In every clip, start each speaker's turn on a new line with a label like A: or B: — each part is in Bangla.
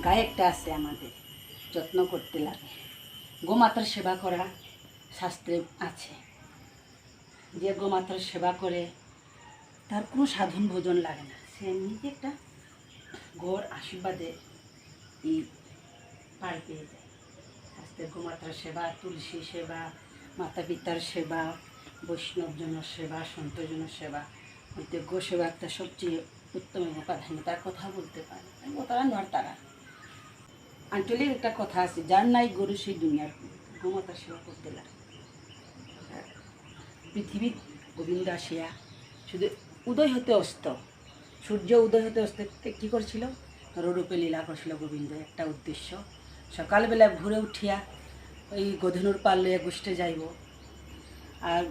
A: গায়ে একটা আছে আমাদের, যত্ন করতে লাগে। গোমাতার সেবা করা শাস্ত্রে আছে, যে গোমাতার সেবা করে তার কোনো সাধন ভোজন লাগে না, সে এমনিতে একটা ঘর আশীর্বাদে এই পার পেয়ে যায়। শাস্ত্রের গোমাতার সেবা, তুলসী সেবা, মাতা পিতার সেবা, বৈষ্ণবজন সেবা, সন্তজন সেবা হইতে গো সেবা একটা সবচেয়ে উত্তম এবং প্রাধান্যতার কথা বলতে পারে। ও তারা নয়, তারা আঞ্চলিক একটা কথা আছে, যার নাই গরু সেই দুনিয়ার গোমাতার সেবা করতে লাগে। পৃথিবীর গোবিন্দ আসিয়া শুধু উদয় হতে অস্ত, সূর্য উদয় হতে অস্ত কী করছিল? রূপে লীলা করছিল গোবিন্দ। একটা উদ্দেশ্য, সকালবেলা ভোরে উঠিয়া ওই গধনুর পাল লইয়া গোষ্ঠে যাইব, আর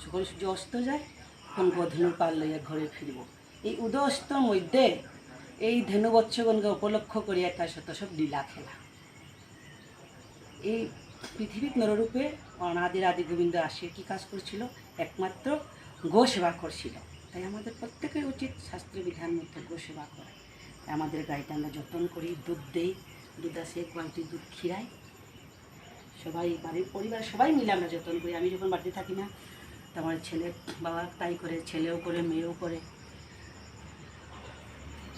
A: যখন সূর্য অস্ত যায় তখন গধনুর পাল লইয়া ঘরে ফিরব। এই উদয় অস্তর মধ্যে এই ধেনুবৎসগণকে উপলক্ষ করিয়া তার শত সব লীলা খেলা। এই পৃথিবীর নররূপে অনাদির আদি গোবিন্দ আসিয়া কী কাজ করছিল? একমাত্র গো সেবা করছিল। তাই আমাদের প্রত্যেকের উচিত শাস্ত্রীয় বিধান মধ্যে গো সেবা করা। আমাদের গাড়িটা আমরা যত্ন করি, দুধ দেই, দুধ আসে কোয়ালিটি দুধ খিরাই, সবাই বাড়ির পরিবার সবাই মিলে আমরা যত্ন করি। আমি যখন বাড়িতে থাকি না, তো আমার ছেলে বাবা তাই করে, ছেলেও করে, মেয়েও করে।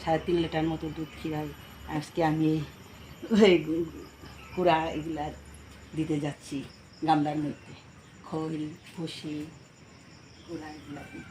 A: 3.5 লিটার মতো দুধ খিরাই। আজকে আমি এই কুড়া এগুলা দিতে যাচ্ছি গামলার মধ্যে, খোল, ভুসি, কুড়া এগুলা দিই।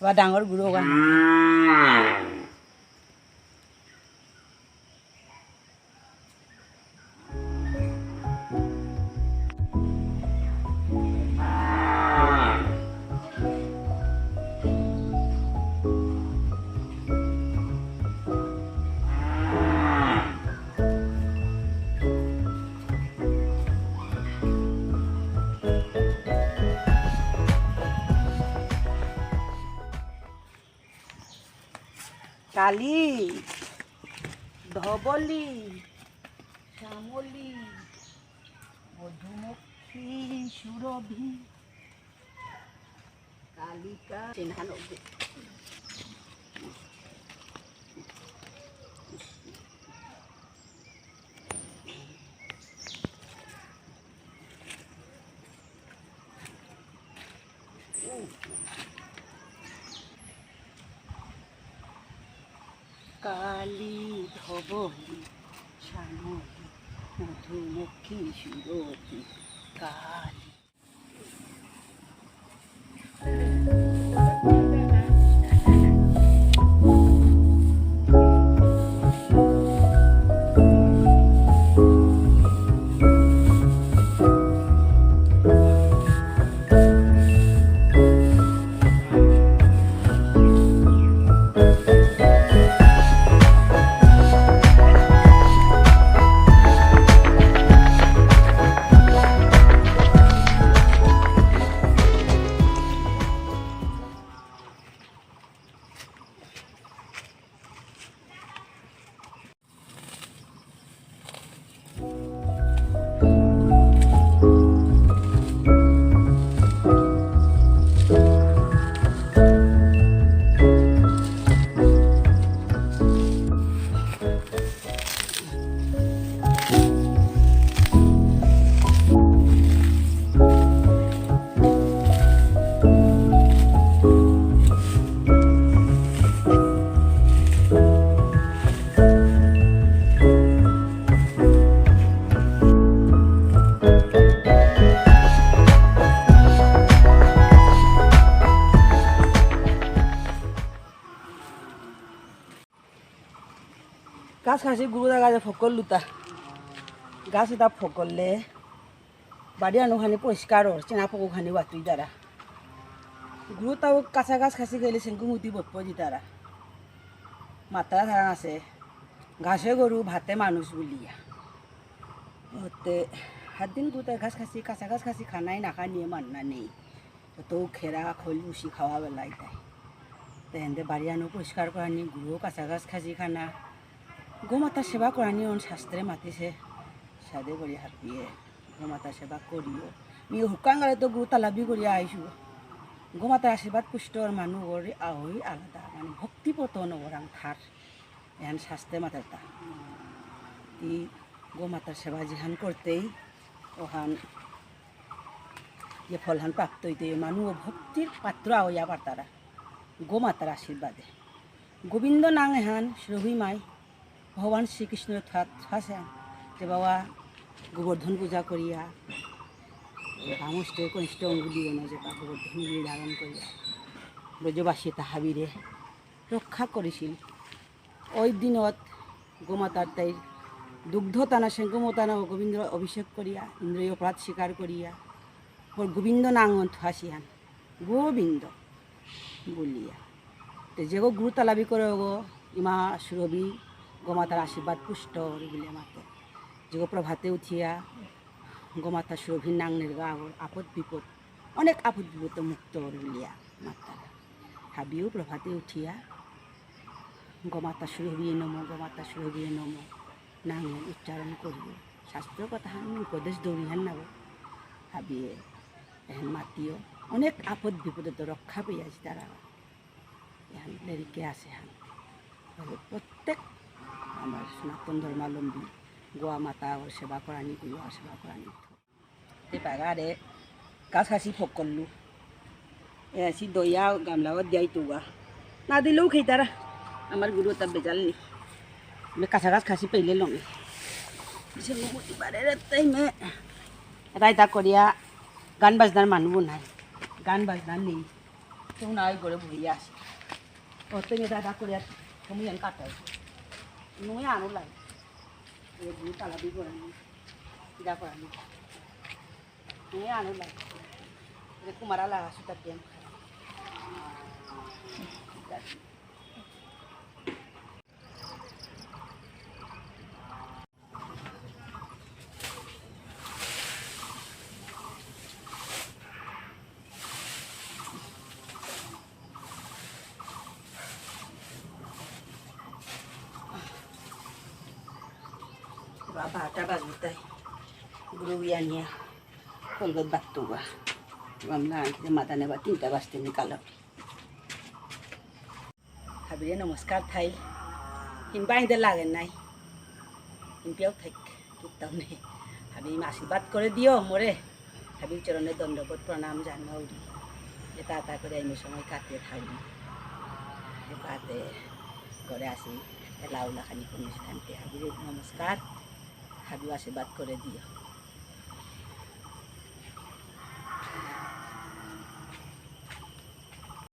A: বা ডাঙৰ গুৰু গান কালী, ধবলী, শ্যামলী, মধুমক্ষী, সুরভি, কালিকা, চিহ্নানো কালী, ধবলী, শ্যামলী, মধুমক্ষী, সুরভি, কালী। গাছ খাসি গুরু গাছে ফকল লুতা গাছ এটা ফকললে বাড়ি আনুখানি পরিষ্কার ওর চেনা পকুখানি বাতুই তারা গুরু তাও কাঁচা গাছ খাসি গেলে সেঙ্গুমুতি বপ্পজি তারা মাত্রা ধারা আছে ঘাসে গরু ভাতে মানুষ বলিয়া হতে হাত দিন গুতার ঘাস খাসি কাঁচা গাছ খাসি খানাই নাখা নিয়ে মান্না নেই তো খেরা খোল উসি খাওয়া বেলাই তাই তেহেন্তে বাড়ি আনো পরিষ্কার করানি গুরু কাঁচা গাছ খাসি খানা গোমাতার সেবা করানি অন শাস্ত্রে মাতিছে সাদে করি হাঁপিয়ে গোমাতার সেবা করিও নিয়ে হুকান গেলে তো গুরু তালাবি করিয়া আইসু গোমাতার আশীর্বাদ পুষ্টর মানুষ ওরে আহই আলাদা মানে ভক্তিপতন ওরাং থার এহান শাস্ত্রে মাতার তা ই গোমাতার সেবা যেহান করতেই ওহান যে ফলহান প্রাপ্ত হইতে মানুষ ভক্তির পাত্র আইয়া পার তারা গোমাতার আশীর্বাদে গোবিন্দ নাং এহান রবি মাই ভগবান শ্রীকৃষ্ণের থাসেন যে বাবা গোবর্ধন পূজা করিয়া রামষ্ঠ কনিষ্ঠ অঙ্গুলি গণ যে বা গোবর্ধনগুলি ধারণ করিয়া ব্রজবাসী তাহাবিরে রক্ষা করেছিল ওই দিনত গোমাতার তাই দুগ্ধ টানা গোমতানা গোবিন্দ অভিষেক করিয়া ইন্দ্রিয় অপরাধ স্বীকার করিয়া গোবিন্দ নাং হাসিয়ান গোবিন্দ বলিয়া তো যে গুরু তালাবি করে গো ইমা সুরভি গোমাতার আশীর্বাদ পুষ্ট বলে মাতে যে প্রভাতে উঠিয়া গোমাতা সুরভির নাং নির্গা আপদ বিপদ অনেক আপদ বিপদ মুক্ত বলিয়া মাতারা ভাবিও প্রভাতে উঠিয়া গোমাতা সুরভি গোমাতা সুরভি নম নাং উচ্চারণ করিও শাস্ত্র কথা উপদেশ দৌড়িহান নাব ভাবিয়ে এখন মাতিও অনেক আপদ বিপদে তো রক্ষা পেয়েছি তারা এখন লেরিকে আছে হান প্রত্যেক আমার সনাতন ধর্মাবলম্বী গোয়া মাতা ওর সেবা করানি গোয়া সেবা করানি পাগারে গাছ খাসি ফক করলু এসি দইয়া গামলাও দিয়াই তুগা না দিলেও খেয়ে তারা আমার গুরু তার বেজাল নি কাঁচা গাছ খাসি পেলে লঙে তাই মে রায়তা করিয়া গান বাজনার মানুষ নাই গান বাজনার নেই কেউ নাই করে বইয়া আসে অত মেয়ে দাদা করিয়া তুমি এন কাটাই নুয়ে আনো লাগে গুরু তালাবি করানি যা করানি নুয়ে আনো লাগে কুমারা লাগা সুতার গেম বারোটা বাজবে তাই গুরু বিয়ানিয়া কলগত বাতুবা আমরা মাথা নেবা 3টা বাজতে নিকাল ভাবিরে নমস্কার থাই হিনবা হিন্দে লাগে নাই হিনপিয়াও থাক কিতাম নেই ভাবি আশীর্বাদ করে দিও মোরে ভাবির চরণে দণ্ডবোধ প্রণাম জানাউরি এটা তা করে আমি সময় কাটিয়ে থাকি এটাতে করে আসি লাউলা খানি অনুষ্ঠানকে ভাবির নমস্কার ভাবি আশীর্বাদ করে দিও